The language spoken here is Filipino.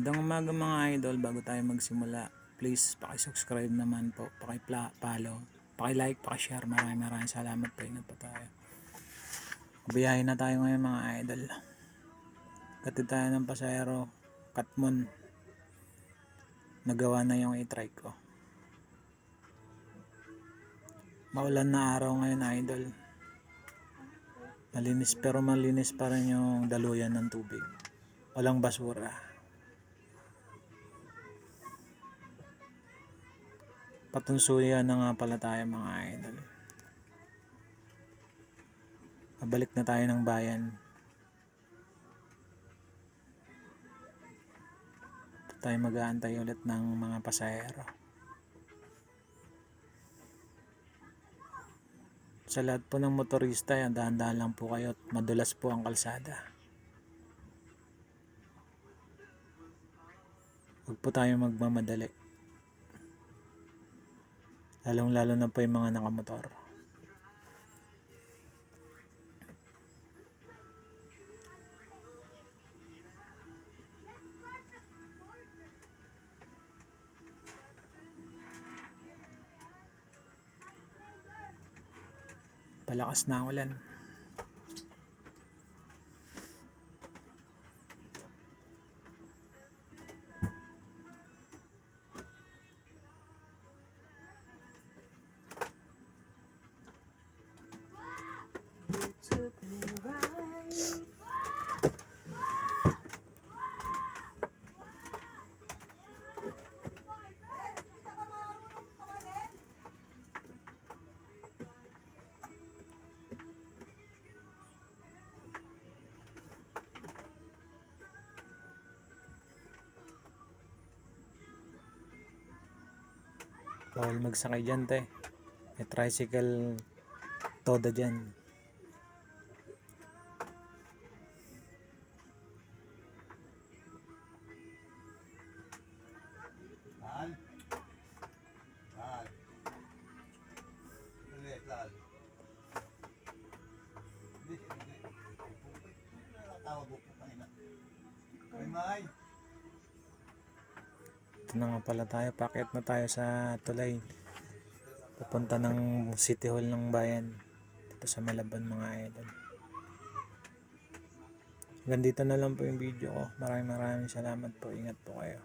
Magandang umaga mga idol. Bago tayo magsimula, please paki-subscribe naman po, paki-follow, paki-like, paki-share. Maraming salamat po. Ingat po tayo. Biyahe na tayo ngayon mga idol. Katid tayo ng pasahero, Katmon. Nagawa na yung i-try ko. Maulan na araw ngayon idol. Malinis pero malinis pa rin yung daluyan ng tubig. Walang basura. Patunsuyan na nga pala tayo mga idol. Pabalik na tayo ng bayan. Tayo mag-aantay ulit ng mga pasahero. Sa lahat po ng motorista, dahan-dahan lang po kayo at madulas po ang kalsada. Huwag po tayo magmamadali. Lalong-lalo na po yung mga nakamotor. Palakas na ang ulan. Bawal magsakay dyan te. May tricycle toda dyan. Ito na nga pala tayo. Paakyat na tayo sa tulay. Pupunta ng City Hall ng bayan. Dito sa Malabon mga idol. Hanggang dito na lang po yung video ko. Maraming salamat po. Ingat po kayo.